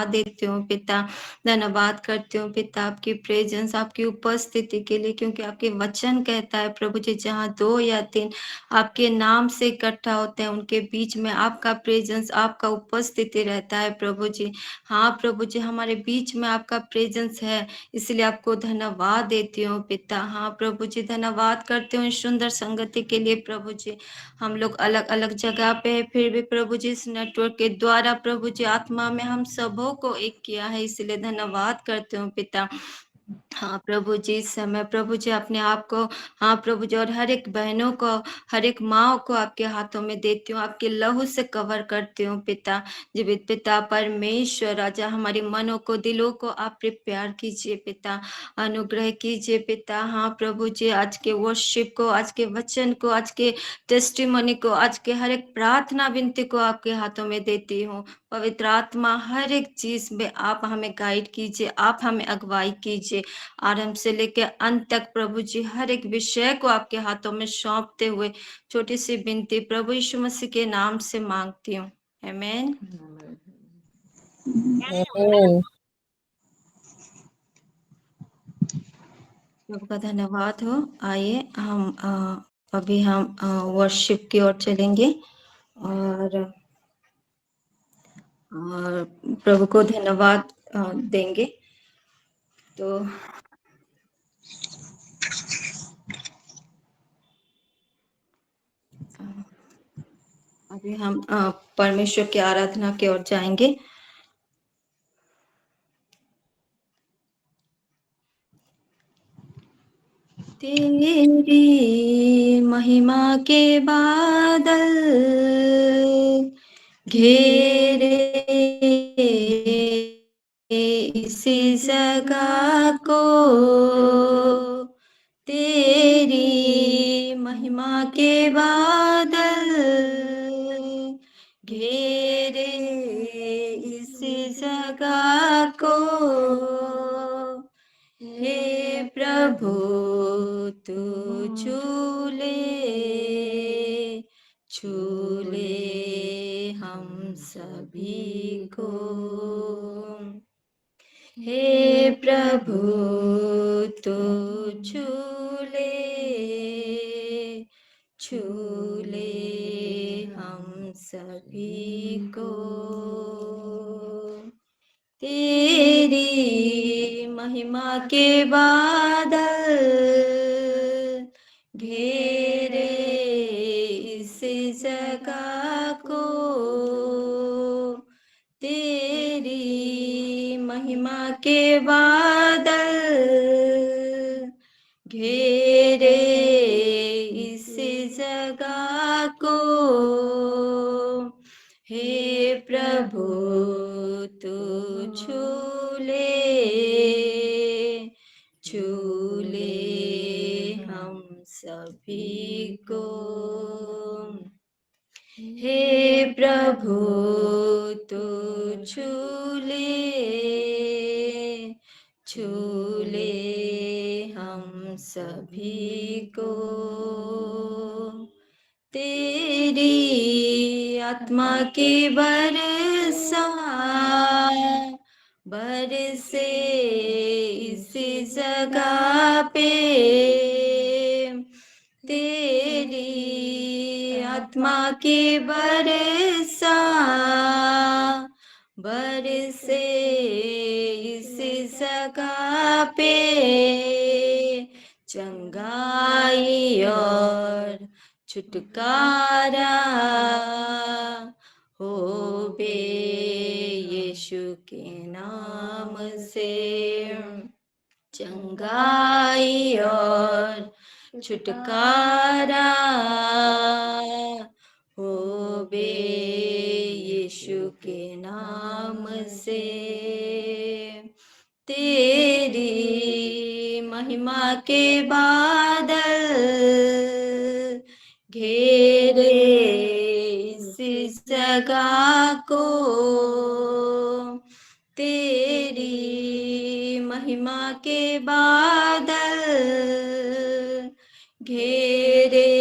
देती हूँ पिता, धन्यवाद करती हूँ पिता आपकी प्रेजेंस, आपकी उपस्थिति के लिए, क्योंकि आपके वचन कहता है प्रभु जी, जहाँ 2 या 3 आपके नाम से इकट्ठा होते हैं, उनके बीच में आपका प्रेजेंस, आपका उपस्थिति रहता है प्रभु जी। हाँ प्रभु जी, हमारे बीच में आपका प्रेजेंस है, इसलिए आपको धन्यवाद देती हूँ पिता। हाँ प्रभु जी, धन्यवाद करती हूँ इस सुंदर संगति के लिए प्रभु जी। हम लोग अलग अलग जगह पे है, फिर भी प्रभु जी इस नेटवर्क के द्वारा प्रभु जी आत्मा में हम सबों को एक किया है, इसलिए धन्यवाद करते हूँ पिता। हाँ प्रभु जी, इस समय प्रभु जी अपने आप को, हाँ प्रभु जी, और हर एक बहनों को, हर एक माँ को आपके हाथों में देती हूँ, आपके लहू से कवर करती हूँ पिता। जीवित पिता परमेश्वर राजा, हमारी मनों को, दिलों को आप प्यार कीजिए पिता, अनुग्रह कीजिए पिता। हाँ प्रभु जी, आज के वर्शिप को, आज के वचन को, आज के टेस्टिमनी को, आज के हर एक प्रार्थना विनती को आपके हाथों में देती हूँ। पवित्र आत्मा, हर एक चीज में आप हमें गाइड कीजिए, आप हमें अगुवाई कीजिए, आरंभ से लेकर अंत तक प्रभु जी, हर एक विषय को आपके हाथों में सौंपते हुए छोटी सी विनती प्रभु यीशु मसीह के नाम से मांगती हूँ, आमीन। आमीन। प्रभु का धन्यवाद हो। आइए हम अभी हम वर्शिप की ओर चलेंगे और प्रभु को धन्यवाद देंगे। तो अभी हम परमेश्वर की आराधना की ओर जाएंगे। तेरी महिमा के बादल घेरे इसी जगह को, तेरी महिमा के बादल घेरे इसी जगह को, हे प्रभु तू छूले छूले हम सभी को, हे प्रभु तू छूले छूले हम सभी को, तेरी महिमा के बादल घेरे इस जगह को, तेरी महिमा के बादल घेरे इस जगह को, हे प्रभु तू छूले छूले हम सभी को, हे प्रभु तू छूले छूले हम सभी को, तेरी आत्मा की बरसा बरसे इसी जगह पे, तेरी आत्मा की बरसा बरसे इसी जगह पे, चंगाई और छुटकारा हो बे यीशु के नाम से, चंगाई और छुटकारा हो बे यीशु के नाम से, तेरी महिमा के बादल घेरे इस जगह को, तेरी महिमा के बादल घेरे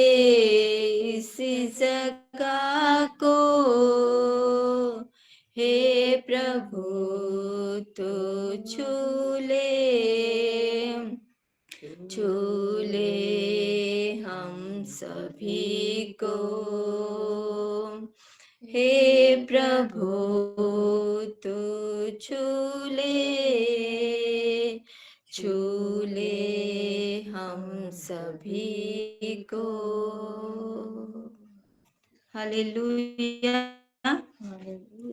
इस जगह को, हे प्रभु तू छू ले हम सभी को, हे प्रभु तू छू ले हम सभी को। Hallelujah,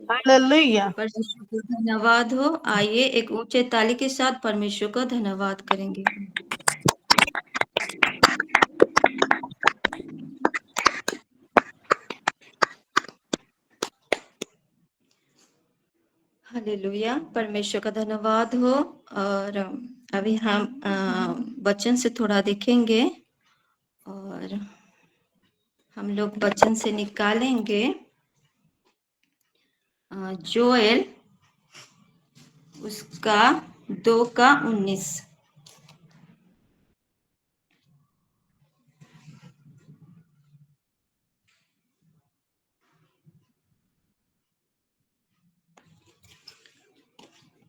hallelujah. परमेश्वर को धन्यवाद हो। आइए एक ऊंचे ताली के साथ परमेश्वर को धन्यवाद करेंगे। हालेलुया, परमेश्वर का धन्यवाद हो। और अभी हम वचन से थोड़ा देखेंगे और हम लोग वचन से निकालेंगे जोएल उसका 2:19।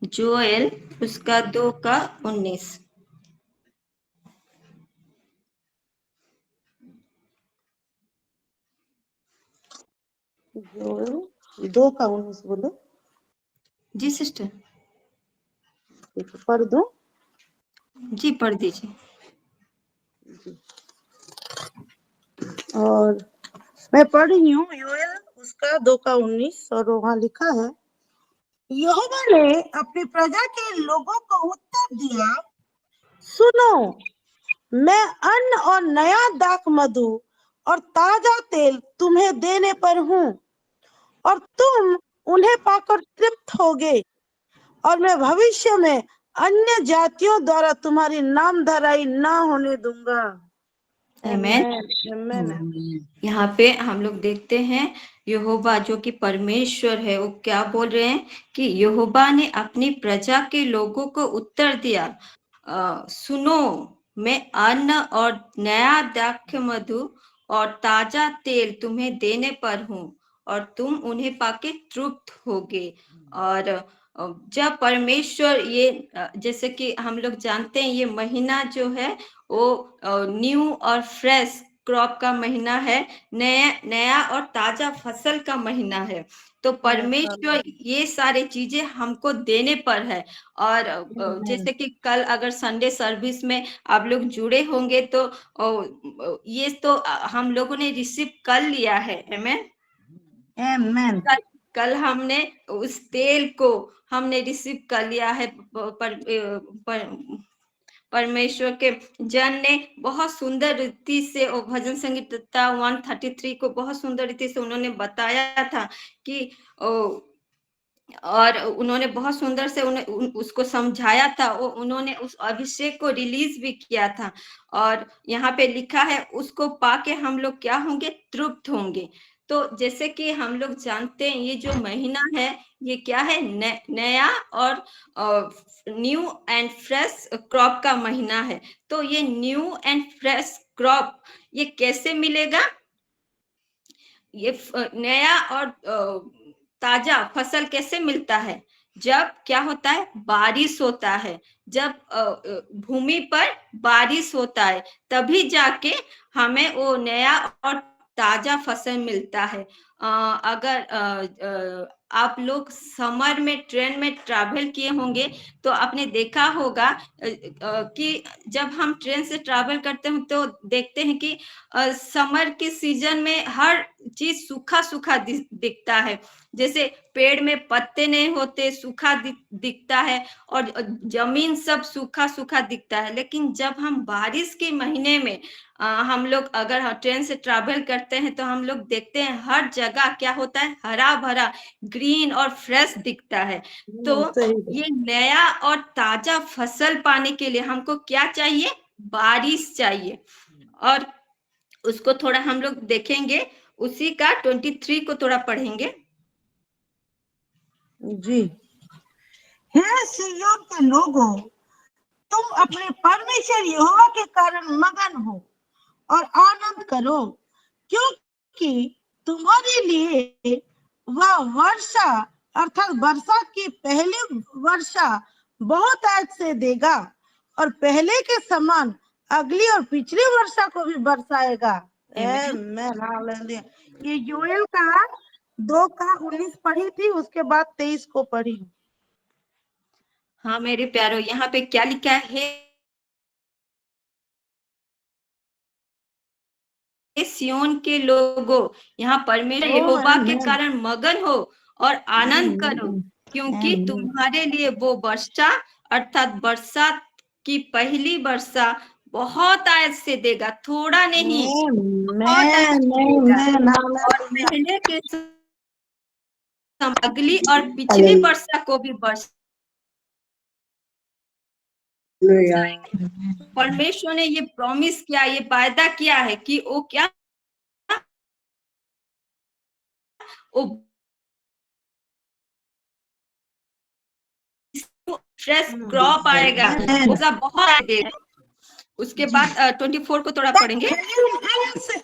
जोएल उसका 2:19। जोएल 2:19 बोलो। जी सिस्टर, पढ़ दूं? जी पढ़ दीजिए। और मैं पढ़ रही हूँ योएल उसका 2:19, और वहां लिखा है, यहोवा ने अपनी प्रजा के लोगों को उत्तर दिया, सुनो, मैं अन्न और नया दाख मधु और ताजा तेल तुम्हें देने पर हूँ, और तुम उन्हें पाकर तृप्त होगे, और मैं भविष्य में अन्य जातियों द्वारा तुम्हारी नामधराई ना होने दूंगा। आमीन। यहाँ पे हम लोग देखते हैं यहोवा जो कि परमेश्वर है, वो क्या बोल रहे हैं कि यहोवा ने अपनी प्रजा के लोगों को उत्तर दिया, सुनो, मैं अन्न और नया दाख मधु और ताजा तेल तुम्हें देने पर हूँ, और तुम उन्हें पाके तृप्त होगे। और जब परमेश्वर ये जैसे कि हम लोग जानते हैं, ये महीना जो है वो न्यू और फ्रेश क्रॉप का महीना है, नया और ताजा फसल का महीना है। तो परमेश्वर ये सारे चीजें हमको देने पर है। और जैसे कि कल अगर संडे सर्विस में आप लोग जुड़े होंगे तो ये तो हम लोगों ने रिसीव कर लिया है। आमीन। कल हमने उस तेल को हमने रिसीव कर लिया है। परमेश्वर के जन ने बहुत सुंदर रीति से भजन संगीता 133 को बहुत सुंदर रीति से उन्होंने बताया था कि और उन्होंने बहुत सुंदर से उसको समझाया था। उन्होंने उस अभिषेक को रिलीज भी किया था। और यहाँ पे लिखा है, उसको पाके हम लोग क्या होंगे? तृप्त होंगे। तो जैसे कि हम लोग जानते हैं, ये जो महीना है ये क्या है? नया और न्यू एंड फ्रेश क्रॉप का महीना है। तो ये न्यू एंड फ्रेश क्रॉप ये कैसे मिलेगा? ये नया और ताजा फसल कैसे मिलता है? जब क्या होता है? बारिश होता है। जब भूमि पर बारिश होता है तभी जाके हमें वो नया और ताजा फसल मिलता है। अगर आप लोग समर में ट्रेन में ट्रैवल किए होंगे तो आपने देखा होगा कि जब हम ट्रेन से ट्रैवल करते हैं तो देखते हैं कि समर के सीजन में हर चीज सूखा सूखा दिखता है। जैसे पेड़ में पत्ते नहीं होते, सूखा दिखता है, और जमीन सब सूखा सूखा दिखता है। लेकिन जब हम बारिश के महीने में हम लोग अगर ट्रेन से ट्रैवल करते हैं तो हम लोग देखते हैं हर जगह क्या होता है? हरा भरा, ग्रीन और फ्रेश दिखता है। तो ये नया और ताजा फसल पाने के लिए हमको क्या चाहिए? बारिश चाहिए। और उसको थोड़ा हम लोग देखेंगे, उसी का 23 को थोड़ा पढ़ेंगे। जी, हे सिय्योन के लोगों, तुम अपने परमेश्वर यहोवा के कारण मगन हो और आनंद करो, क्योंकि तुम्हारे लिए वह वर्षा अर्थात वर्षा की पहली वर्षा बहुत आज से देगा और पहले के समान अगली और पिछली वर्षा को भी बरसाएगा। आमेन, हालेलुया। ये योएल का 2:19 पढ़ी थी, उसके बाद 23 को पढ़ी। हाँ मेरे प्यारो, यहाँ पे क्या लिखा है? सियोन के लोगों, यहाँ परमेश्वर यहोवा के कारण मगन हो और आनंद करो, क्योंकि तुम्हारे लिए वो वर्षा अर्थात बरसात की पहली वर्षा बहुत आयत से देगा, थोड़ा नहीं, बहुत आयत से देगा। और पहले के अगली और पिछली वर्षा को भी परमेश्वर ने ये प्रॉमिस किया, ये वायदा किया है कि वो क्या, वो फ्रेश क्रॉप आएगा, उसका बहुत आएगा। उसके बाद 24 को थोड़ा पढ़ेंगे। अन्न से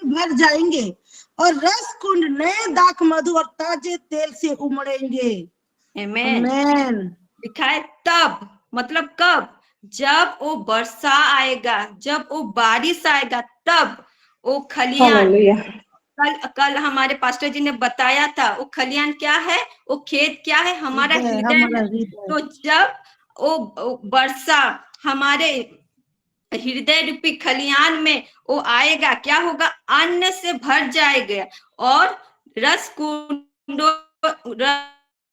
भर जाएंगे और रस कुंड नए दाख मधु और ताजे तेल से उमड़ेंगे। आमेन। लिखा है तब, मतलब कब? जब वो वर्षा आएगा, जब वो बारिश आएगा, तब वो खलियान, कल हमारे पास्टर जी ने बताया था, वो खलियान क्या है? वो खेत क्या है? हमारा हृदय। तो जब वो वर्षा हमारे हृदय रूपी खलियान में वो आएगा, क्या होगा? अन्न से भर जाएगा और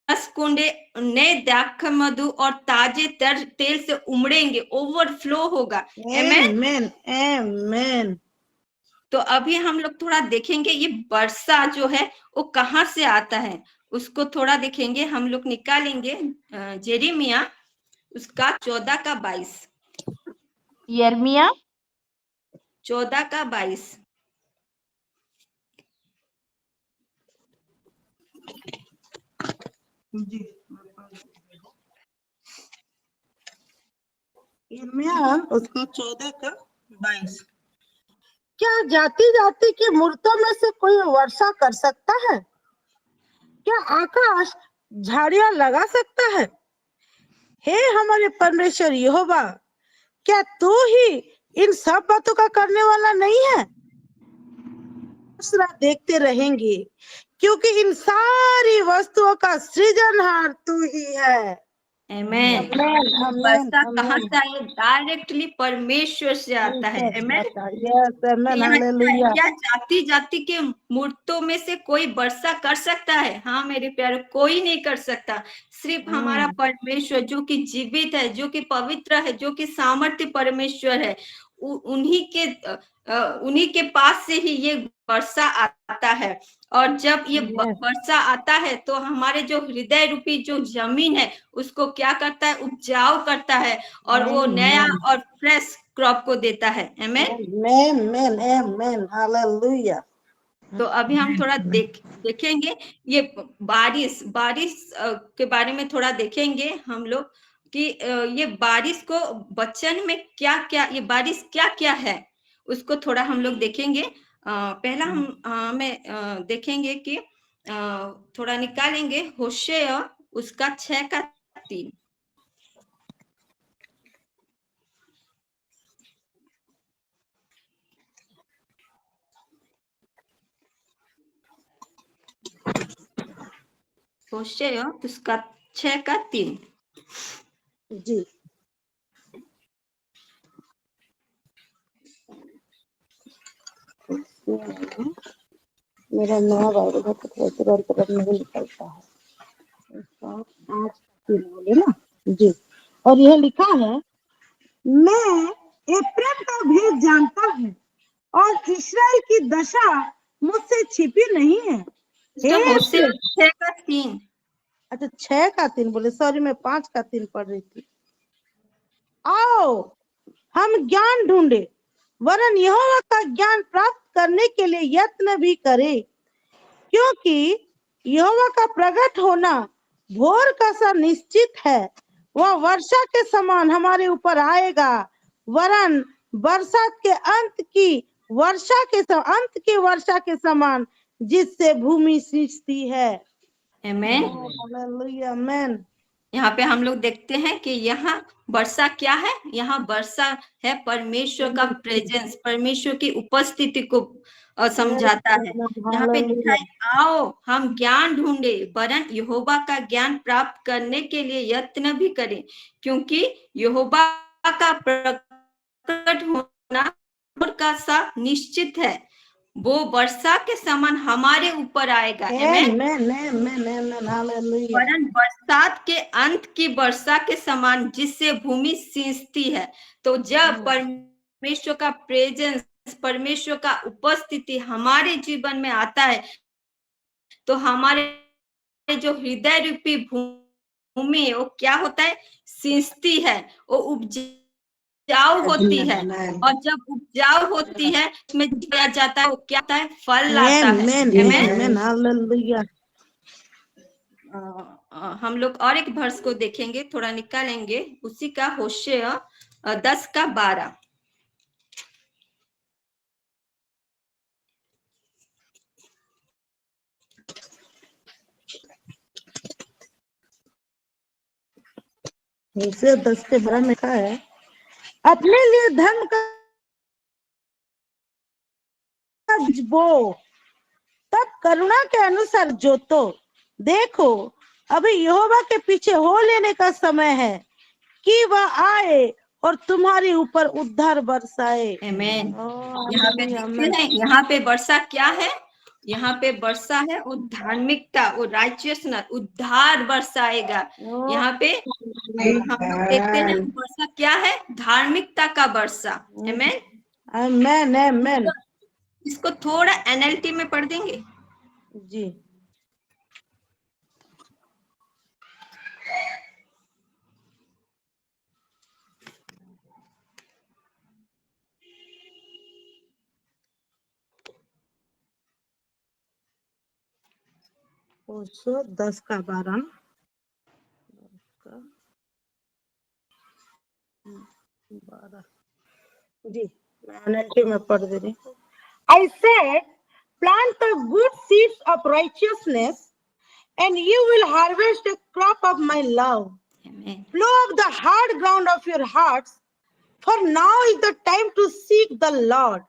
रस कुंडे नए दाख मधु और ताजे तेल से उमड़ेंगे, ओवरफ्लो होगा। आमेन, आमेन। तो अभी हम लोग थोड़ा देखेंगे ये वर्षा जो है वो कहाँ से आता है, उसको थोड़ा देखेंगे। हम लोग निकालेंगे जेरेमिया उसका 14:22। यर्मिया 14:22। उसका 14:22। क्या जाति जाति की मूर्तों में से कोई वर्षा कर सकता है? क्या आकाश झाड़ियां लगा सकता है? हे हमारे परमेश्वर यहोवा, क्या तू ही इन सब बातों का करने वाला नहीं है? देखते रहेंगे, क्योंकि इन सारी वस्तुओं का सृजनहार तू ही है। आमेन। वर्षा कहाँ से आई? डायरेक्टली परमेश्वर से आता है। आमेन। क्या जाति जाति के मूर्तों में से कोई वर्षा कर सकता है? हाँ मेरे प्यारे, कोई नहीं कर सकता। सिर्फ हमारा परमेश्वर जो कि जीवित है, जो कि पवित्र है, जो कि सामर्थ्य परमेश्वर है, उन्हीं के पास से ही ये वर्षा आता है। और जब ये वर्षा आता है तो हमारे जो हृदय रूपी जो जमीन है उसको क्या करता है? उपजाऊ करता है और वो नया और फ्रेश क्रॉप को देता है। आमेन, हालेलुया। तो अभी हम थोड़ा देखेंगे ये बारिश के बारे में थोड़ा देखेंगे हम लोग कि ये बारिश को वचन में क्या क्या, ये बारिश क्या क्या है उसको थोड़ा हम लोग देखेंगे। पहला हमें देखेंगे कि थोड़ा निकालेंगे होशेया उसका 6:3। होशेया उसका 6:3 जी। मेरा नया बाइबल है तो तुरंत नहीं निकलता है। 8:3 बोले ना जी। और यह लिखा है, मैं एप्रैम का भेद जानता हूँ और इस्राएल की दशा मुझसे छिपी नहीं है। 6:3। अच्छा 6:3 बोले, सॉरी मैं 5:3 पढ़ रही थी। आओ हम ज्ञान ढूंढे, वरन यहोवा का ज्ञान प्राप्त करने के लिए यत्न भी करे, क्योंकि यहोवा का प्रकट होना भोर का सा निश्चित है। वह वर्षा के समान हमारे ऊपर आएगा, वरन बरसात के अंत की वर्षा के समान जिससे भूमि सींचती है। आमेन। हालेलुया, आमेन। यहाँ पे हम लोग देखते हैं कि यहाँ वर्षा क्या है, यहाँ वर्षा है परमेश्वर का प्रेजेंस, परमेश्वर की उपस्थिति को समझाता है। यहाँ पे लिखा है, आओ हम ज्ञान ढूंढे, वरन यहोवा का ज्ञान प्राप्त करने के लिए यत्न भी करें, क्योंकि यहोवा का प्रकट होना का सा निश्चित है। वो वर्षा के समान हमारे ऊपर आएगा। वरन बरसात के अंत की वर्षा के समान, जिससे भूमि सींचती है। तो जब परमेश्वर का प्रेजेंस, परमेश्वर का उपस्थिति हमारे जीवन में आता है, तो हमारे जो हृदय रूपी भूमि है वो क्या होता है, सींचती है, वो उपजाऊ होती है। और जब उपजाऊ होती है उसमें दिया जाता है, वो क्या आता है, फल लाता है। आमेन। हालेलुया। हम लोग और एक वर्ष को देखेंगे, थोड़ा निकालेंगे उसी का, होशे 10:12। होशे 10:12 में लिखा है, अपने लिए धर्म का बीज बो, तब करुणा के अनुसार जोतो। देखो अभी यहोवा के पीछे हो लेने का समय है कि वह आए और तुम्हारे ऊपर उद्धार बरसाए। आमेन। यहाँ पे देखते हैं, यहाँ पे वर्षा क्या है, यहाँ पे वर्षा है वो धार्मिकता, वो राइचियसनेस, उद्धार बरसाएगा। यहाँ पे हम लोग देखते हैं वर्षा क्या है, धार्मिकता का वर्षा। आमेन, आमेन, आमेन। इसको थोड़ा एनएलटी में पढ़ देंगे जी। होशे 10:12 जी, मैं एनएलटी में पढ़ दे रही हूँ। I said, plant the good seeds of righteousness, and you will harvest a crop of my love. Amen. Plow up the hard ground of your hearts, for now is the time to seek the Lord,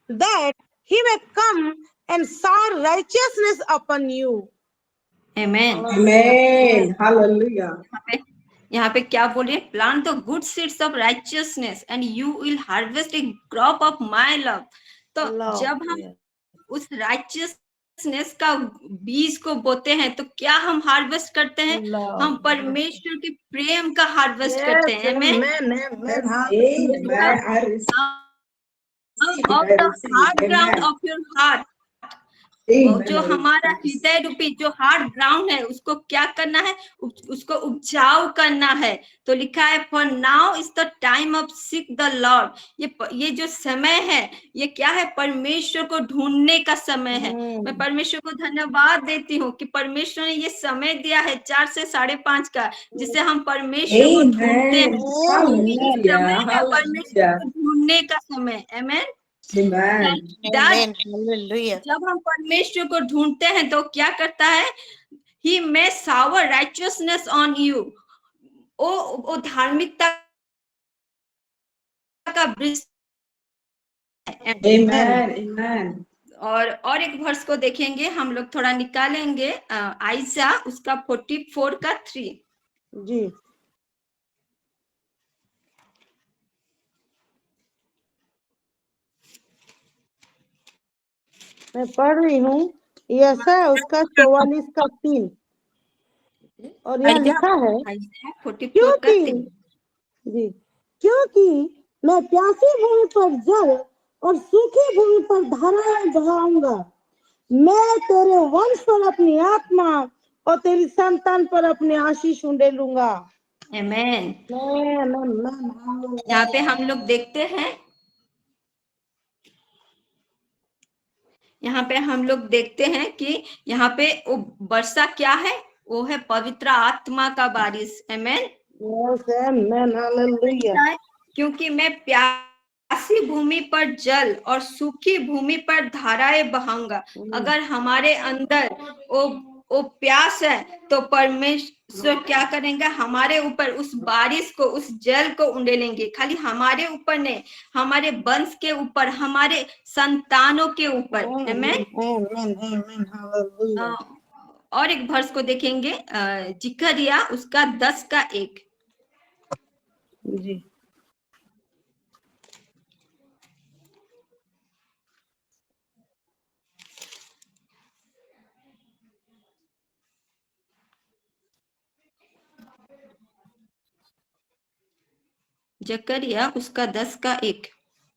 that he may come and shower righteousness upon you. Amen. Amen. Hallelujah. यहाँ पे क्या बोल रही है, plant the good seeds of righteousness and you will harvest A crop of my love. तो जब हम उस राइचियसनेस का बीज को बोते हैं तो क्या हम हार्वेस्ट करते हैं, हम परमेश्वर के प्रेम का हार्वेस्ट करते हैं। Of the hard ground of your heart, जो हमारा हृदय रूपी जो हार्ड ग्राउंड है उसको क्या करना है, उसको उपजाऊ करना है। तो लिखा है, for now is the time of seek the Lord. ये जो समय है ये क्या है, परमेश्वर को ढूंढने का समय है। मैं परमेश्वर को धन्यवाद देती हूँ कि परमेश्वर ने ये समय दिया है 4 से 5:30 का, जिससे हम परमेश्वर को ढूंढते हैं। समय है परमेश्वर को ढूंढने का समय। आमेन। जब हम परमेश्वर को ढूंढते हैं तो क्या करता है, He may shower righteousness on you। वो धार्मिकता का वृक्ष। Amen. और एक वर्ष को देखेंगे, हम लोग थोड़ा निकालेंगे, आइसा उसका 44:3। जी, मैं पढ़ रही हूँ। ऐसा है उसका 44:3, और यहाँ लिखा है, क्योंकि मैं प्यासी भूमि पर जल और सूखी भूमि पर धाराएं बहाऊंगा। मैं तेरे वंश पर अपनी आत्मा और तेरी संतान पर अपनी आशीष उंडेलूंगा। आमेन। यहाँ पे हम लोग देखते हैं, यहाँ पे हम लोग देखते हैं कि यहाँ पे वो वर्षा क्या है, वो है पवित्र आत्मा का बारिश। आमेन। क्योंकि मैं प्यासी भूमि पर जल और सूखी भूमि पर धाराएं बहाऊंगा। अगर हमारे अंदर वो प्यास है, तो परमेश्वर क्या करेंगे, हमारे ऊपर उस बारिश को, उस जल को उंडेलेंगे। खाली हमारे ऊपर नहीं, हमारे वंश के ऊपर, हमारे संतानों के ऊपर। आमेन। Amen. Amen. Hallelujah. और एक वर्ष को देखेंगे, जिकरिया उसका 10:1। जी। जकरिया उसका 10:1।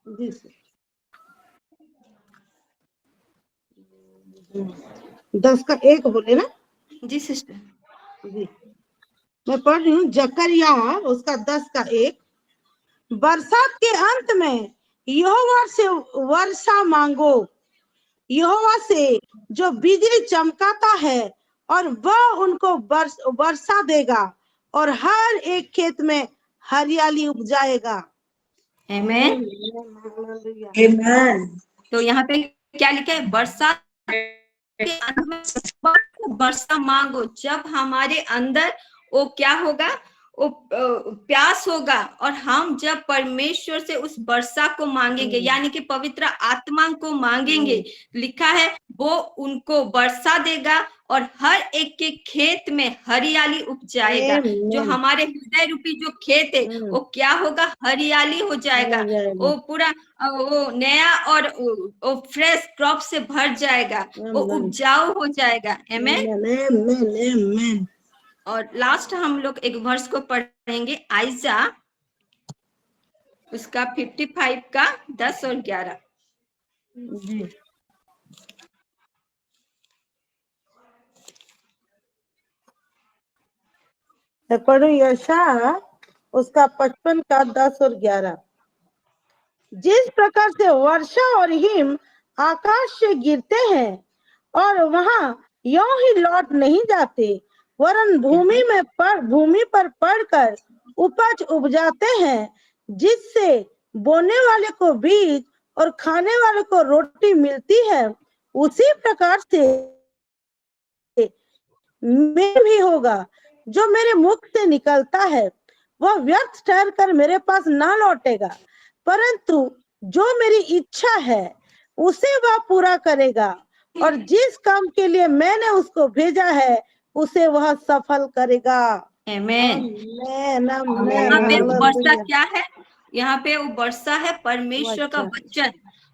जी सर। 10 का 1 बोले ना? जी सिस्टर। जी, मैं पढ़ रही हूँ। जकरिया उसका 10 का 1। बरसात के अंत में यहोवा से वर्षा मांगो, यहोवा से जो बिजली चमकाता है, और वह उनको वर्षा देगा और हर एक खेत में हरियाली उपजाएगा। आमेन। Amen. तो यहाँ पे क्या लिखा है, बरसात के अंत में वर्षा मांगो। जब हमारे अंदर वो क्या होगा, वो प्यास होगा, और हम जब परमेश्वर से उस वर्षा को मांगेंगे, यानी कि पवित्र आत्मा को मांगेंगे, लिखा है वो उनको वर्षा देगा और हर एक के खेत में हरियाली उपजाएगा। जो हमारे हृदय रूपी जो खेत है वो क्या होगा, हरियाली हो जाएगा। वो पूरा वो नया और वो फ्रेश क्रॉप से भर जाएगा, वो उपजाऊ हो जाएगा। आमेन। और लास्ट हम लोग एक वर्ष को पढ़ेंगे, आइजा उसका 55 का 10 और 11। जी, मैं पढ़ू यशा उसका 55 का 10 और 11। जिस प्रकार से वर्षा और हिम आकाश से गिरते हैं और वहां यों ही लौट नहीं जाते, वरन भूमि पर पड़कर उपज उपजाते हैं, जिससे बोने वाले को बीज और खाने वाले को रोटी मिलती है, उसी प्रकार से में भी होगा। जो मेरे मुख से निकलता है वह व्यर्थ ठहर कर मेरे पास ना लौटेगा, परंतु जो मेरी इच्छा है उसे वह पूरा करेगा, और जिस काम के लिए मैंने उसको भेजा है उसे वह सफल करेगा। आमेन। यहाँ पे वो वर्षा क्या है, यहाँ पे वो वर्षा है परमेश्वर का वचन।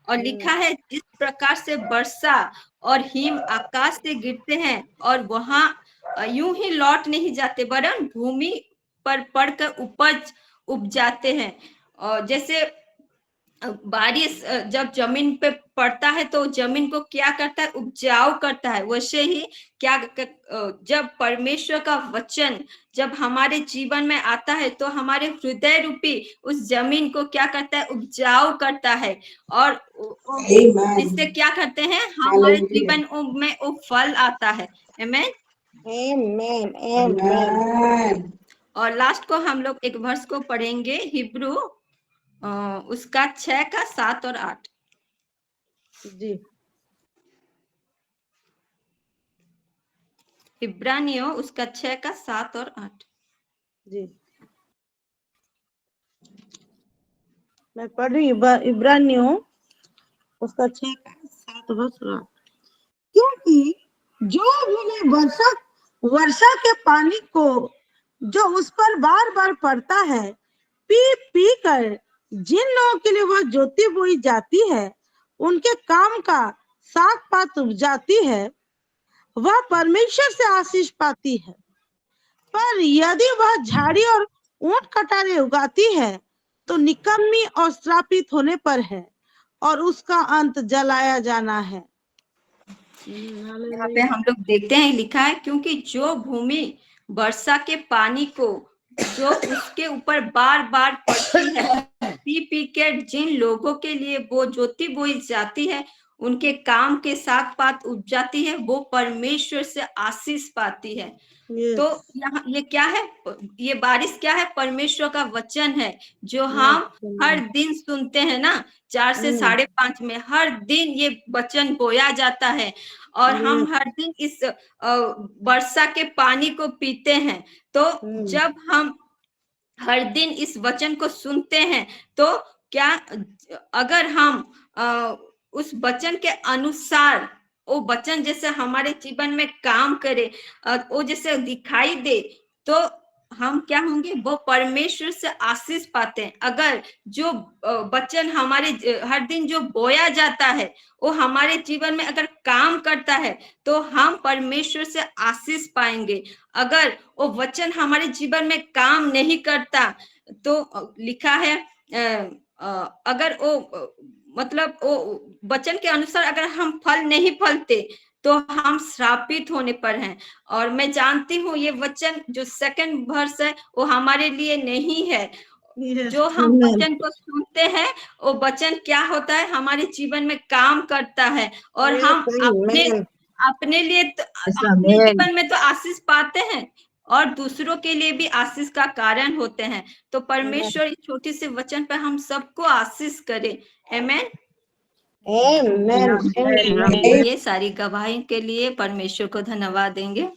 और लिखा है जिस प्रकार से वर्षा और हिम आकाश से गिरते हैं और वहां यूं ही लौट नहीं जाते, वरन भूमि पर पड़कर उपज उपजाते हैं। और जैसे बारिश जब जमीन पे पड़ता है तो जमीन को क्या करता है, उपजाऊ करता है। वैसे ही क्या जब परमेश्वर का वचन जब हमारे जीवन में आता है तो हमारे हृदय रूपी उस जमीन को क्या करता है, उपजाऊ करता है। और इससे क्या करते हैं, हमारे जीवन में वो फल आता है। आमेन। और लास्ट को हम लोग एक वर्ष को पढ़ेंगे, हिब्रू उसका 6 का 7 और 8। जी, इब्रानियों उसका 6 का 7 और 8। जी, मैं पढ़ रही इब्रानियों उसका 6 का 7 और 8। क्योंकि जो भूमि वर्षा के पानी को जो उस पर बार बार पड़ता है, पी पी कर जिन लोगों के लिए वह ज्योति बोई जाती है, उनके काम का साग पात उपजाती है, वह परमेश्वर से आशीष पाती है। पर यदि वह झाड़ी और ऊंट कटारे उगाती है तो निकम्मी और श्रापित होने पर है, और उसका अंत जलाया जाना है। यहाँ पे हम लोग देखते हैं लिखा है, क्योंकि जो भूमि वर्षा के पानी को जो उसके ऊपर बार बार पड़ती है, पी पी के जिन लोगों के लिए वो ज्योति बोई जाती है, उनके काम के साथ पात उपजाती है, वो परमेश्वर से आशीष पाती है। तो यहाँ ये क्या है? ये बारिश क्या है? परमेश्वर का वचन है, जो हम हर दिन सुनते हैं ना, 4 से 5:30 में हर दिन ये वचन बोया जाता है, और हम हर दिन इस वर्षा के पानी को पीते हैं। तो जब हम हर दिन इस वचन को सुनते हैं, तो क्या अगर हम उस वचन के अनुसार, वो वचन जैसे हमारे जीवन में काम करे, वो जैसे दिखाई दे, तो हम क्या होंगे? वो परमेश्वर से आशीष पाते हैं। अगर जो वचन हमारे हर दिन जो बोया जाता है, वो हमारे जीवन में अगर काम करता है, तो हम परमेश्वर से आशीष पाएंगे। अगर वो वचन हमारे जीवन में काम नहीं करता, तो लिखा है अगर वो मतलब वो वचन के अनुसार अगर हम फल नहीं फलते, तो हम श्रापित होने पर हैं। और मैं जानती हूँ ये वचन जो सेकंड वर्स है, वो हमारे लिए नहीं है। जो हम वचन को सुनते हैं, वो वचन क्या होता है? हमारे जीवन में काम करता है, और हम अपने लिए तो, अपने जीवन में तो आशीष पाते हैं, और दूसरों के लिए भी आशीष का कारण होते हैं। तो परमेश्वर इस छोटी सी वचन पर हम सबको आशीष करे। आमेन। ये सारी गवाही के लिए परमेश्वर को धन्यवाद देंगे।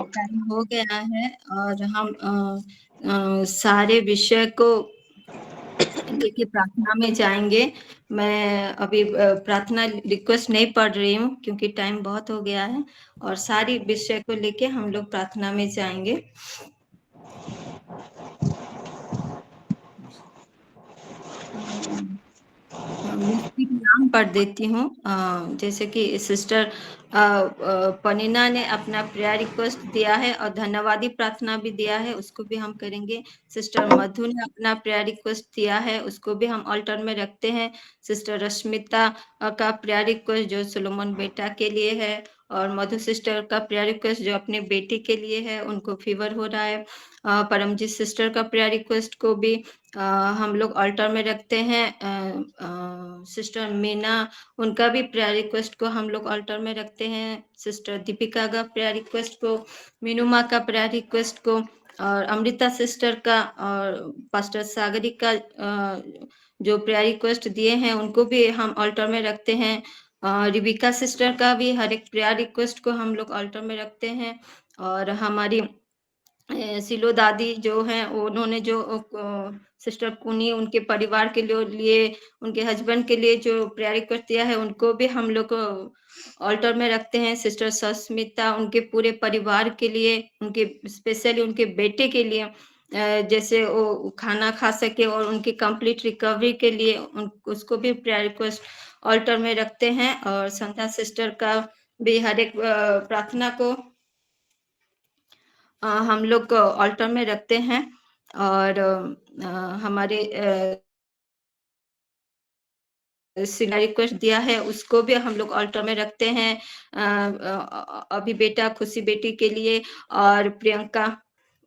टाइम हो गया है, और हम सारे विषय को लेके प्रार्थना में जाएंगे। मैं अभी प्रार्थना रिक्वेस्ट नहीं पढ़ रही हूँ, क्योंकि टाइम बहुत हो गया है, और सारी विषय को लेके हम लोग प्रार्थना में जाएंगे। मैं नाम पढ़ देती हूँ। जैसे कि सिस्टर पनीना ने अपना प्रेयर रिक्वेस्ट दिया है, और धन्यवादी प्रार्थना भी दिया है, उसको भी हम करेंगे। सिस्टर मधु ने अपना प्रेयर रिक्वेस्ट दिया है, उसको भी हम ऑल्टर में रखते हैं। सिस्टर रश्मिता का प्रेयर रिक्वेस्ट जो सोलोमन बेटा के लिए है, और मधु सिस्टर का प्रेयर रिक्वेस्ट जो अपने बेटे के लिए है, उनको फीवर हो रहा है। परमजीत सिस्टर का प्रेयर रिक्वेस्ट को भी हम लोग ऑल्टर में रखते हैं। सिस्टर मीना, उनका भी प्रेयर रिक्वेस्ट को हम लोग ऑल्टर में रखते हैं। सिस्टर दीपिका का प्रेयर रिक्वेस्ट को, मीनुमा का प्रेयर रिक्वेस्ट को, और अमृता सिस्टर का, और पास्टर सागरी का जो प्रेयर रिक्वेस्ट दिए हैं, उनको भी हम ऑल्टर में रखते हैं। रिबिका सिस्टर का भी हर एक प्रेयर रिक्वेस्ट को हम लोग ऑल्टर में रखते हैं। और हमारी सिलो दादी जो हैं, उन्होंने जो सिस्टर कुनी, उनके परिवार के लिए, उनके हस्बैंड के लिए जो प्रेयर रिक्वेस्ट दिया है, उनको भी हम लोग ऑल्टर में रखते हैं। सिस्टर सस्मिता, उनके पूरे परिवार के लिए, उनके स्पेशली उनके बेटे के लिए, जैसे वो खाना खा सके और उनकी कंप्लीट रिकवरी के लिए, उसको भी प्रेयर रिक्वेस्ट ऑल्टर में रखते हैं। और संध्या सिस्टर का भी हर एक प्रार्थना को हम लोग ऑल्टर में रखते हैं। और हमारे रिक्वेस्ट दिया है, उसको भी हम लोग ऑल्टर में रखते हैं। अभी बेटा खुशी बेटी के लिए, और प्रियंका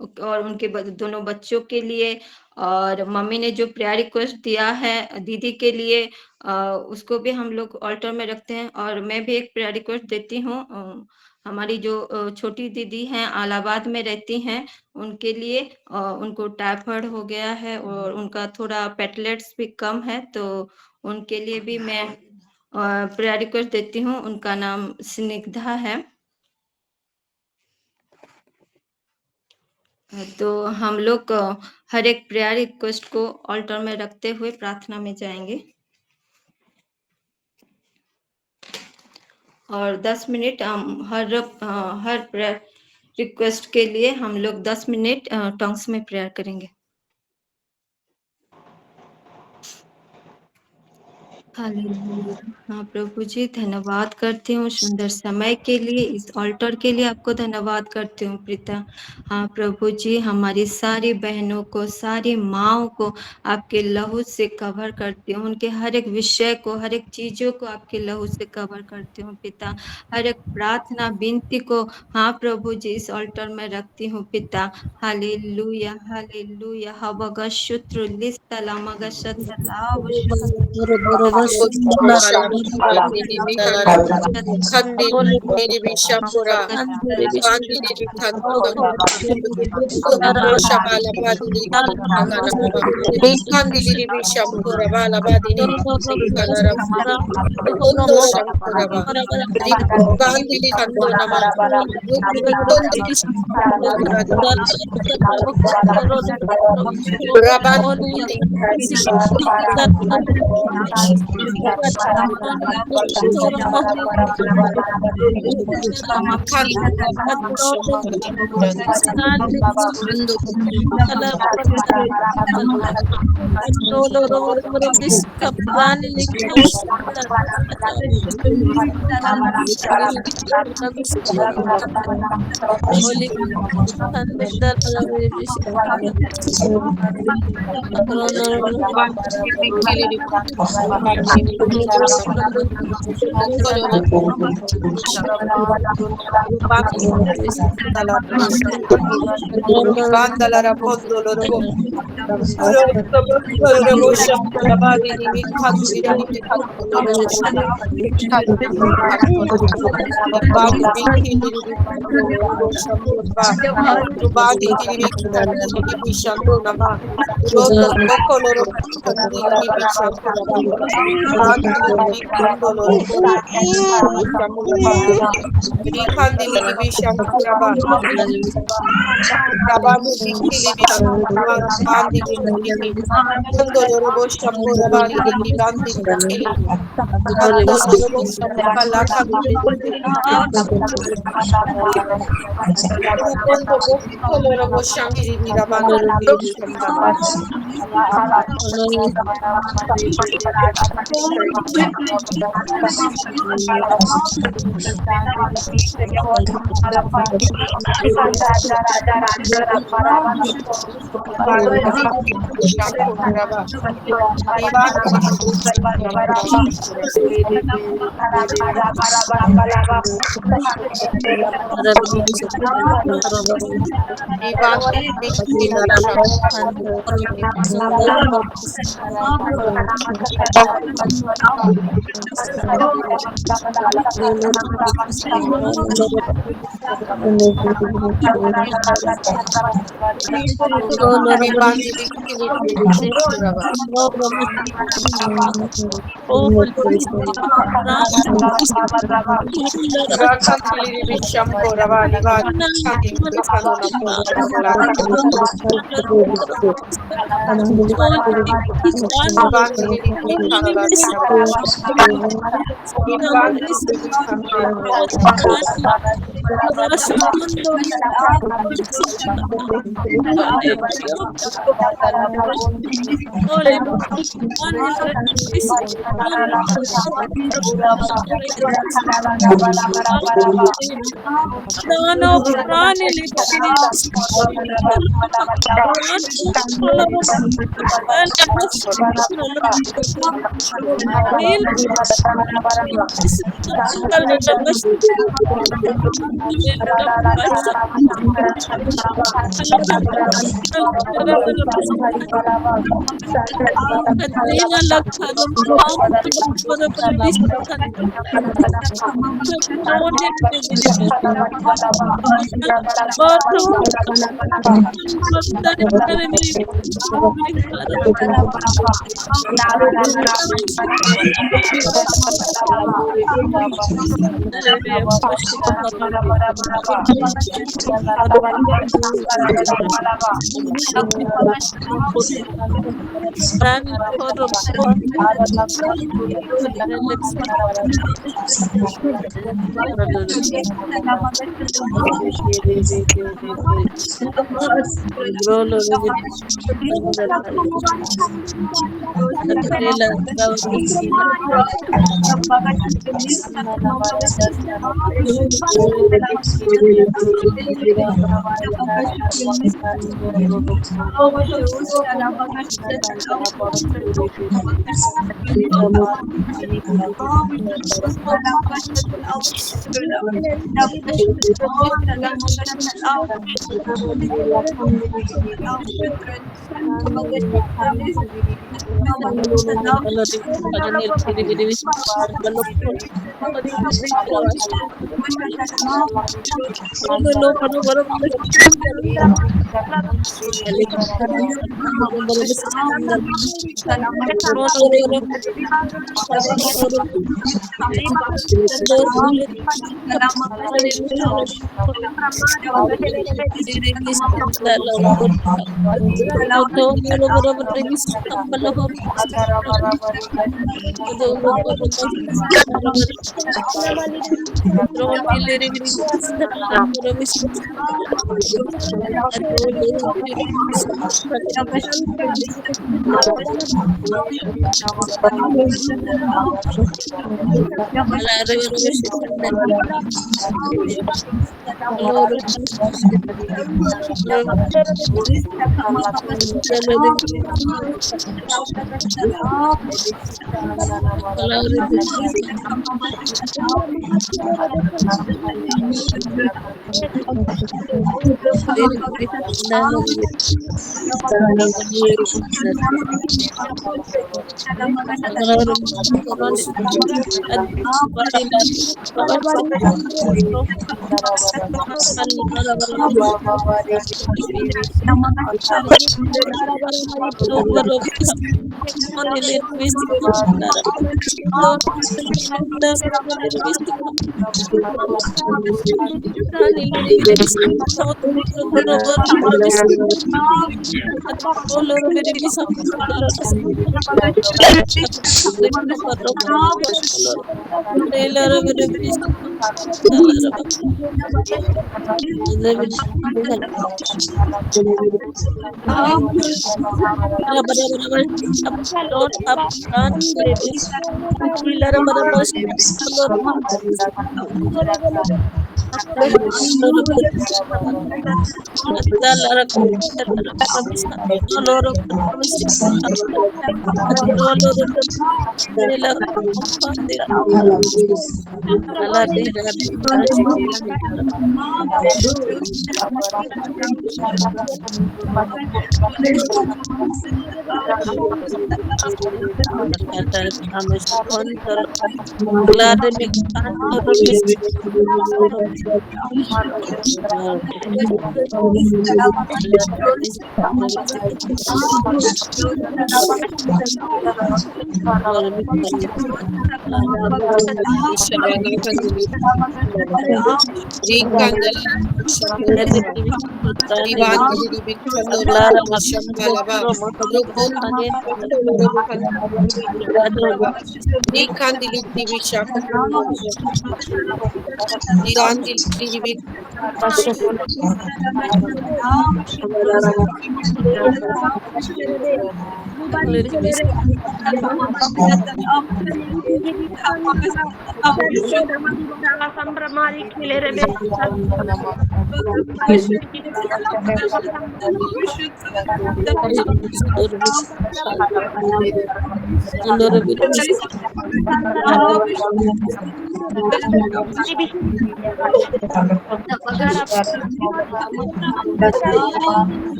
और उनके दोनों बच्चों के लिए, और मम्मी ने जो प्रेयर रिक्वेस्ट दिया है दीदी के लिए, उसको भी हम लोग ऑल्टर में रखते हैं। और मैं भी एक प्रेयर रिक्वेस्ट देती हूँ। हमारी जो छोटी दीदी हैं, इलाहाबाद में रहती हैं, उनके लिए, उनको टाइफाइड हो गया है, और उनका थोड़ा पेटलेट्स भी कम है, तो उनके लिए भी मैं प्रेयर रिक्वेस्ट देती हूँ। उनका नाम स्निग्धा है। तो हम लोग हर एक प्रेयर रिक्वेस्ट को ऑल्टर में रखते हुए प्रार्थना में जाएंगे। और 10 मिनट हर प्रेयर रिक्वेस्ट के लिए हम लोग 10 मिनट टंग्स में प्रेयर करेंगे। हालेलुया। हाँ, प्रभु जी धन्यवाद करती हूँ सुंदर समय के लिए, इस ऑल्टर के लिए आपको धन्यवाद करती हूँ पिता। हाँ, प्रभु जी हमारी सारी बहनों को, सारी माँओं को आपके लहू से कवर करती हूँ, उनके हर एक विषय को, हर एक चीज़ों को आपके लहू से कवर करती हूँ पिता। हर एक प्रार्थना, विनती को हाँ, प्रभु जी इस ऑल्टर में रखती हूँ पिता। Hallelujah, hallelujah. हवगा शुत्र लिस्तला मगा शतला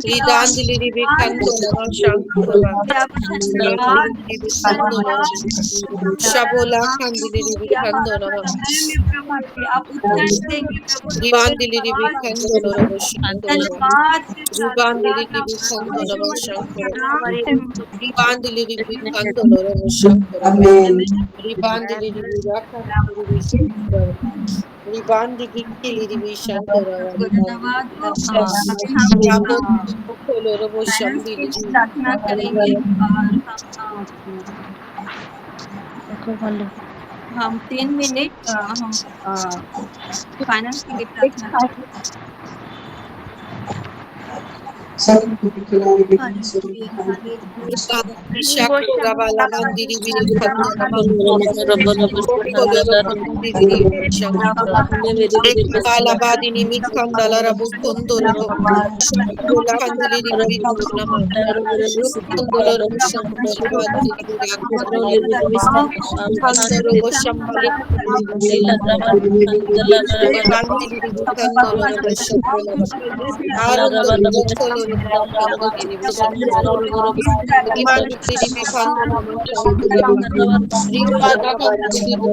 Ridandili ribi kandolama shankuraba. Ribandili ribi kandolama. Shabola kandili ribi kandolama. आप उत्तर देंगे प्रभु Ribandili ribi धन्यवाद kandolama shankuraba. धन्यवाद के साथ Ribandili खुदाना ribi यीशु kandolama मसीह के shankuraba. नाम से हम Ribandili ribi kandolama shankuraba. Ribandili ribi kandolama shankuraba. Ribandili ribi shankuraba. धन्यवाद Ribandili हो अभी हम Rabo kolorobo फाइनेंस के shambili लिए प्रार्थना करेंगे और हम 3 मिनट हम फाइनेंस के लिए प्रार्थना करेंगे hallelujah hallelujah Shakuraba labandiri biri kandoraba. Kolorobo handiri biri shankara. Alabadini mikandala rabu kondorobo. Shakula kandili biri kandolama. Rukondorobo shankara badiri biri kandoli. Kandorobo shambali kandili biri kandolama. Ribandiri biri kandolorobo shankara. Arundorobo kolorobo kandili biri shankara. Ribandi biri kandolama shankara. Ribanda kandili biri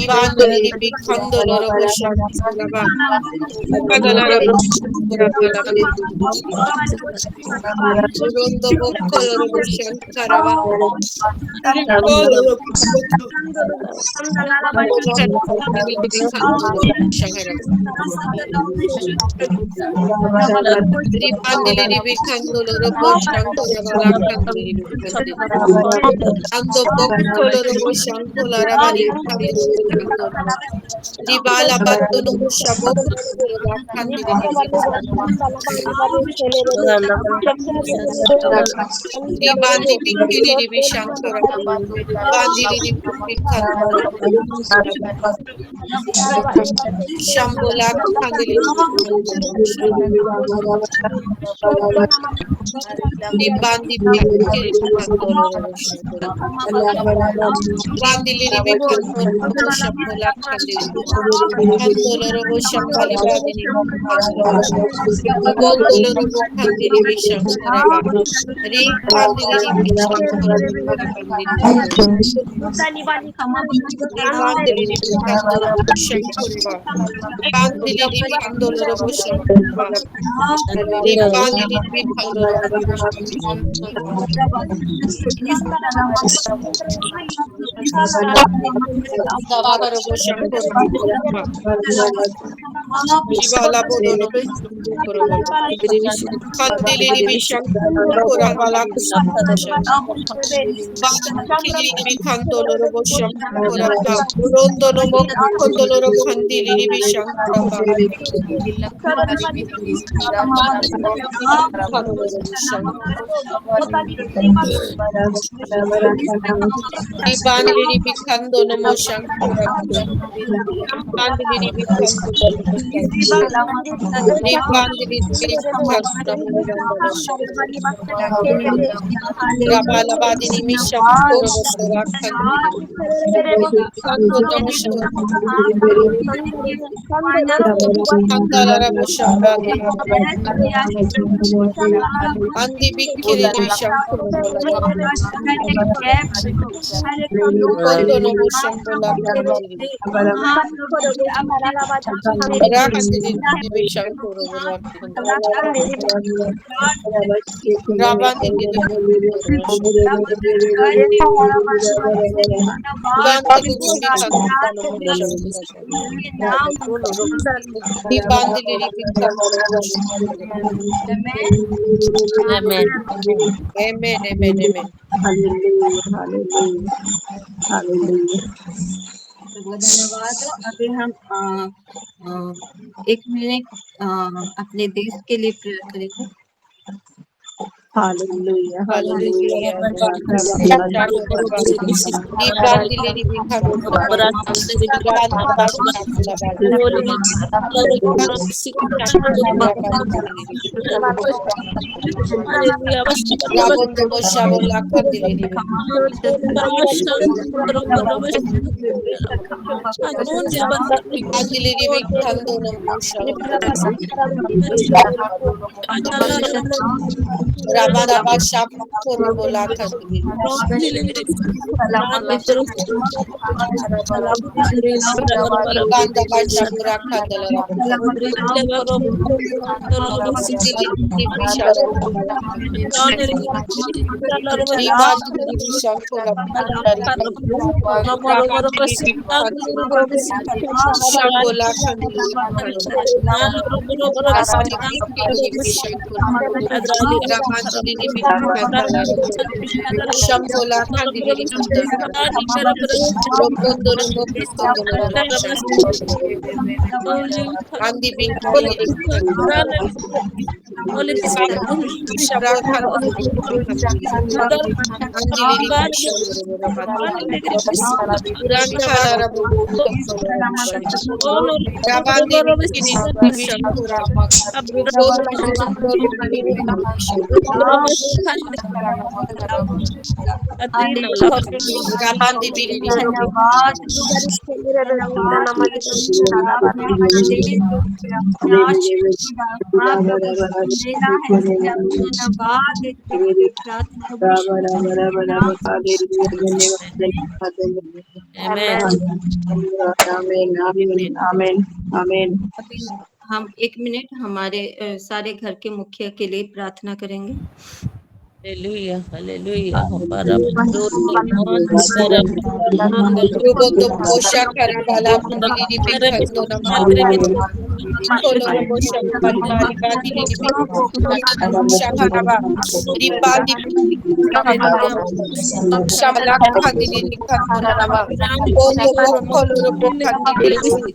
Ibandiri bikandoloro boshankuraba. Kadalara boshankuraba. Urondo bokoloro boshankaraba. Rikoloro Ribandiri bikandoloro boshankuraba. Lakandiri bikandiri. Ando bokoloro boshankuraba. Rikandiri bikandoloro. Ribala battono shabo kandiri ribandi bikiri ribi shankara bandi ribi kandiri shambola kandiri ribandi bikiri kandolo shankara bandi ribi kandolo shambola kandiri kandolo robo shambali badini Ribondolo robo kandiri bishankara ba ri kandiri bishankara kandiri ribandiri bikandolo shankara ba kandiri bikandolo robo shankara ba ribandiri bikandolo robo Baba robo shankara ba Shibala bodono korobo kandili bishankara bala Bandili bikandolo robo shankara ba rondo robo kondolo robo handili bishankara ba Ribandili bikandolo mo shankara Ribandili bikandolo robo shankara Ribandili bikandolo mo shankara Rabala badini misham koro bosora kandili kando namusha kandala rabosham badini andi bikiri misham koro bola kondo namusham bola kandili rakandili misham koro bola kandili rabandili Bandili bikandolo namusha bandili bikandolo Amen. Amen, amen, amen. धन्यवाद अभी हम 1 minute अपने देश के लिए prayer करेंगे Hallelujah, hallelujah. Hallelujah. Shako Rabba. Ribandili Ribikando Rabba. Ribanda Bashako Rabba. Shako Rabba. Rabondo Boshabo Lakandili Ribandili Ribikando Boshabo Rabanda Bashako Rabba Lakandili Ribanda Bashako Rakandala Shambola Kandili Andi Binkili Rabandi Bili धन्यवाद धन्यवाद आपने हमारे जो प्रत्याश मेला है इसलिए आप धन्यवाद देते हैं प्रार्थना अभी हम 1 मिनट हमारे सारे घर के मुखिया के लिए प्रार्थना करेंगे। Hallelujah, hallelujah. Robondo Bosha Karabala Kundili Bikanto Koloro Bosha Balibali Bandili Shakaraba Ribandi Shamala Kandili Kantoraba Bondo Koloro Bokandili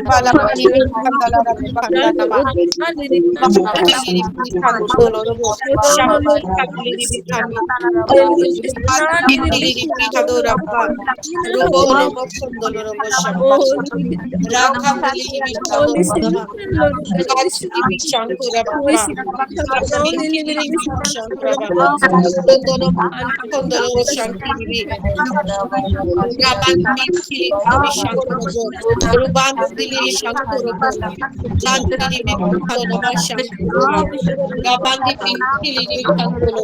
Balabani Kandala Kandanama Mandili Kantolo Shamala Kandili Bikani Bandili Bikadora Rubono Mokondolo Boshamba Rakandili Bikadora Kachili Bishankura Bikili Bishankura London Kondolo Shankiri Rabandi Kili Bishankura Rubandili Shankura Mandili Bikadora Shankura Rabandi Kili Bikandolo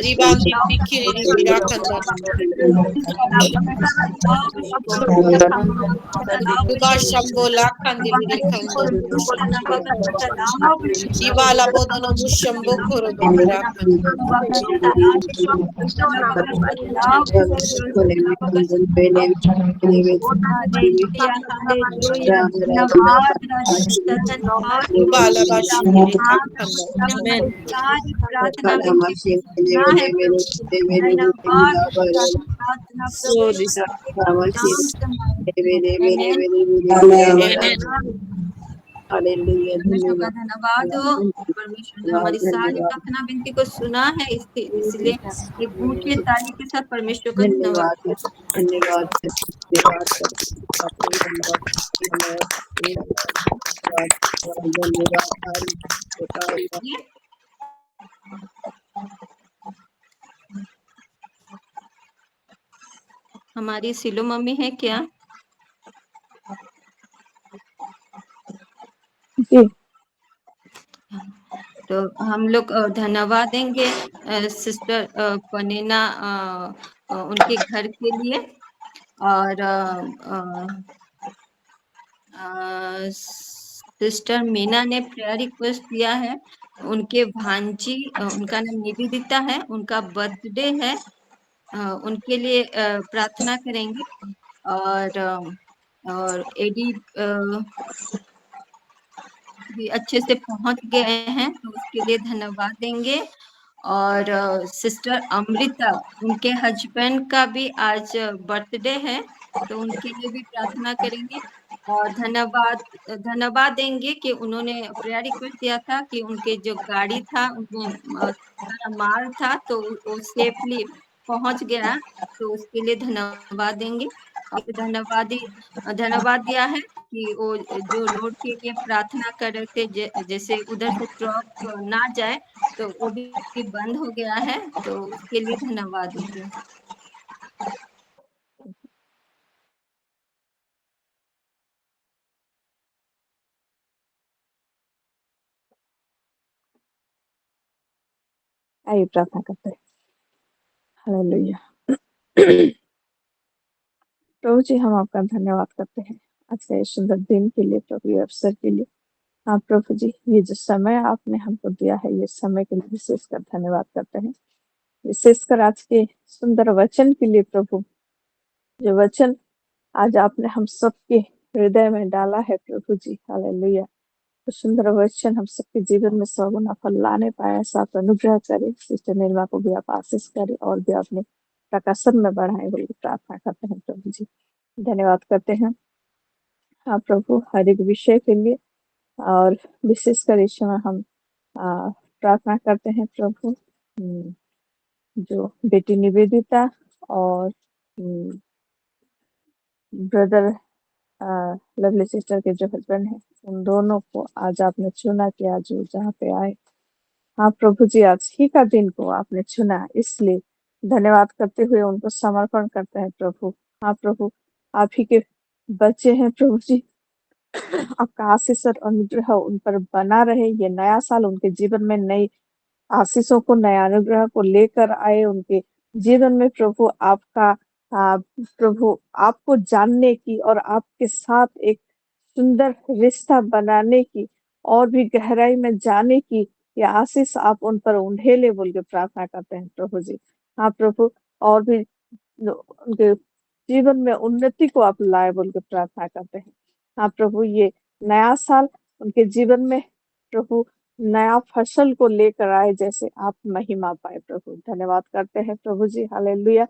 Ribandi Bikiri Birakanda Rubashambola Kandili Kando Ivala Bodono Mushambo Korodo Ivala Bashiri सारी प्रार्थना विनती सुनना है धन्यवाद प्रार्थना परमेश्वर का धन्यवाद हो। परमेश्वर ने हमारी सारी प्रार्थना विनती को सुना है, इसलिए एक ऊंची ताली के साथ परमेश्वर का धन्यवाद हमारी सिलो मम्मी है क्या? तो हम लोग धन्यवाद देंगे सिस्टर पनीना उनके घर के लिए और सिस्टर मीना ने प्रेयर रिक्वेस्ट दिया है। उनके भांजी उनका नाम निवेदिता है, उनका बर्थडे है, उनके लिए प्रार्थना करेंगे और एडी भी अच्छे से पहुंच गए हैं तो उसके लिए धन्यवाद देंगे। और सिस्टर अमृता उनके हस्बैंड का भी आज बर्थडे है तो उनके लिए भी प्रार्थना करेंगे। और धन्यवाद देंगे कि उन्होंने प्रेयर रिक्वेस्ट दिया था कि उनके जो गाड़ी था उसमें सारा माल था तो वो सेफली पहुंच गया, तो उसके लिए धन्यवाद देंगे। और धन्यवाद दिया है कि वो जो रोड के लिए प्रार्थना कर रहे थे, जैसे उधर से ट्रक ना जाए, तो वो भी बंद हो गया है, तो उसके लिए धन्यवाद देते हैं। आइए प्रार्थना करते हैं। हालेलुया। प्रभु जी, हम आपका धन्यवाद करते हैं आज के इस सुंदर दिन के लिए, प्रभु ये अवसर के लिए। हाँ प्रभु जी, ये जो समय आपने हमको दिया है, ये समय के लिए विशेषकर धन्यवाद करते हैं। विशेषकर आज के सुंदर वचन के लिए प्रभु, जो वचन आज आपने हम सबके हृदय में डाला है प्रभु जी। हालेलुया। तो सुंदर वचन हम सबके जीवन में सौगुना फल लाने पाए, ऐसा आप अनुग्रह करें। सिस्टर निर्मा को भी आप आशीष करें और भी अपने प्रकाशन में बढ़ाए, बोल प्रार्थना करते हैं प्रभु जी। धन्यवाद करते हैं हाँ प्रभु, हर एक विषय के लिए, और विशेषकर इस समय हम प्रार्थना करते हैं प्रभु, जो बेटी निवेदिता और ब्रदर लवली सिस्टर के जो हस्बैंड है, उन दोनों को आज आपने चुना कि आज वो जहाँ पे आए। हाँ प्रभु जी, आज ही का दिन को आपने चुना, इसलिए धन्यवाद करते हुए उनको समर्पण करते हैं प्रभु। हाँ प्रभु, आप ही के बच्चे हैं प्रभु जी, आपका आशीष और अनुग्रह उन पर बना रहे। ये नया साल उनके जीवन में नई आशीषों को, नया अनुग्रह को लेकर आए उनके जीवन में प्रभु। आपका प्रभु, आपको जानने की और आपके साथ एक सुंदर रिश्ता बनाने की और भी गहराई में जाने की ये आशीष आप उन पर उंडेले, बोल के प्रार्थना करते हैं प्रभु जी। हाँ प्रभु, और भी उनके जीवन में उन्नति को आप लाए, बोल के प्रार्थना करते हैं। हाँ प्रभु, ये नया साल उनके जीवन में प्रभु नया फसल को लेकर आए, जैसे आप महिमा पाए प्रभु। धन्यवाद करते हैं प्रभु जी। हालेलुया।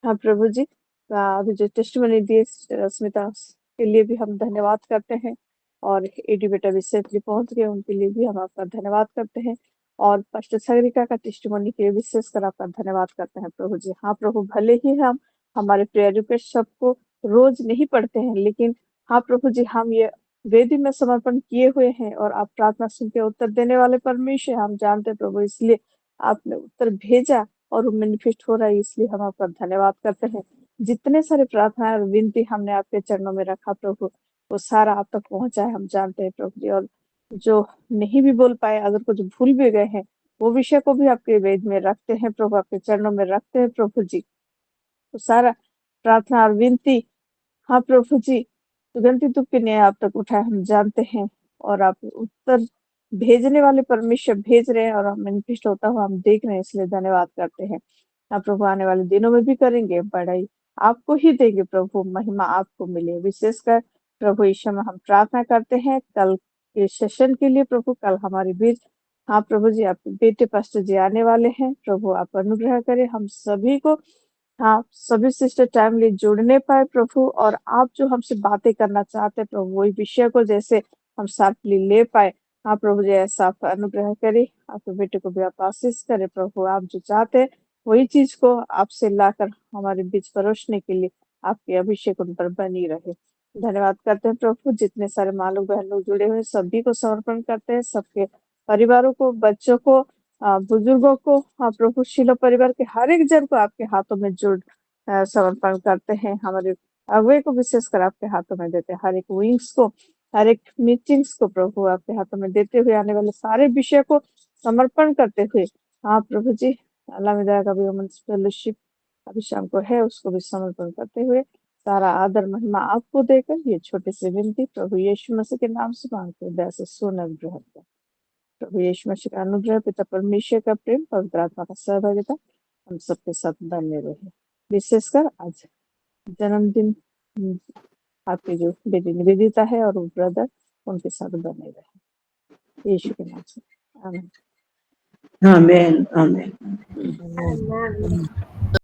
हाँ प्रभु जी, अभी जो टेस्टिमनी दिए स्मिता के लिए भी हम धन्यवाद करते हैं, और एडी बेटा भी सेफली पहुंच गए, उनके लिए भी हम आपका धन्यवाद करते हैं, और पास्टर सागरिका का टेस्टिमनी के लिए विशेषकर आपका धन्यवाद करते हैं प्रभु जी। हाँ प्रभु, भले ही हम हमारे प्रेयर रिक्वेस्ट सबको रोज नहीं पढ़ते हैं, लेकिन हाँ प्रभु जी, हम ये वेदी में समर्पण किए हुए हैं, और आप प्रार्थना सुन के उत्तर देने वाले परमेश्वर हम जानते हैं प्रभु, इसलिए आपने उत्तर भेजा और वो मैनिफेस्ट हो रहा है, इसलिए हम आपका धन्यवाद करते हैं। जितने सारे प्रार्थना और विनती हमने आपके चरणों में रखा प्रभु, वो सारा आप तक पहुंचा है, हम जानते हैं प्रभु जी। और जो नहीं भी बोल पाए, अगर कुछ भूल भी गए हैं, वो विषय को भी आपके वेद में रखते हैं प्रभु, आपके चरणों में रखते हैं प्रभु जी। तो सारा प्रार्थना और विनती, हाँ प्रभु जी, सुगंधित धूप के न्याय आप तक उठाए, हम जानते हैं, और आप उत्तर भेजने वाले परमेश्वर भेज रहे हैं, और हम मैनिफेस्ट होता हुआ हम देख रहे हैं, इसलिए धन्यवाद करते हैं। आप प्रभु आने वाले दिनों में भी करेंगे, बढ़ाई आपको ही देंगे प्रभु, महिमा आपको मिले। विशेषकर प्रभु ईश्वर में हम प्रार्थना करते हैं कल के सेशन के लिए प्रभु। कल हमारे बीच हाँ प्रभु जी, आपके बेटे पास्टर जी आने वाले हैं प्रभु, आप अनुग्रह करें हम सभी को। हाँ, सभी सिस्टर टाइमली जुड़ने पाए प्रभु, और आप जो हमसे बातें करना चाहते हैं प्रभु, वही विषय को जैसे हम शार्पली ले पाए। हाँ प्रभु जी, ऐसा आप अनुग्रह करें, आपके बेटे को भी आप आशीष करें प्रभु। आप जो चाहते हैं वही चीज को आपसे लाकर हमारे बीच परोसने के लिए आपके अभिषेक उन पर बनी रहे। धन्यवाद करते हैं प्रभु, जितने सारे माँ लोग बहन लोग जुड़े हुए सभी को समर्पण करते हैं, सबके परिवारों को, बच्चों को, बुजुर्गों को, हाँ प्रभु, शिलो परिवार के हर एक जन को आपके हाथों में जुड़ समर्पण करते हैं। हमारे अगुवे को विशेषकर आपके हाथों में देते हैं, हर एक विंग्स को, हर एक मीटिंग्स को प्रभु आपके हाथों में देते हुए, आने वाले सारे विषय को समर्पण करते हुए, हाँ प्रभु जी, अल्लाह मिदा का भी वुमेन्स फेलोशिप अभी शाम को है, उसको भी समर्पण करते हुए सारा आदर महिमा आपको देकर ये छोटे से विनती प्रभु यीशु मसीह के नाम से मांगते हैं, दया से सुन और ग्रहण कर। प्रभु यीशु मसीह का अनुग्रह, पिता परमेश्वर का प्रेम, पवित्र आत्मा का सहभागिता हम सबके साथ बने रहे। विशेषकर आज जन्मदिन आपके जो बेटी निवेदिता है और वो ब्रदर, उनके साथ बने रहे, यीशु के नाम से आमीन। आमेन आमेन। Amen.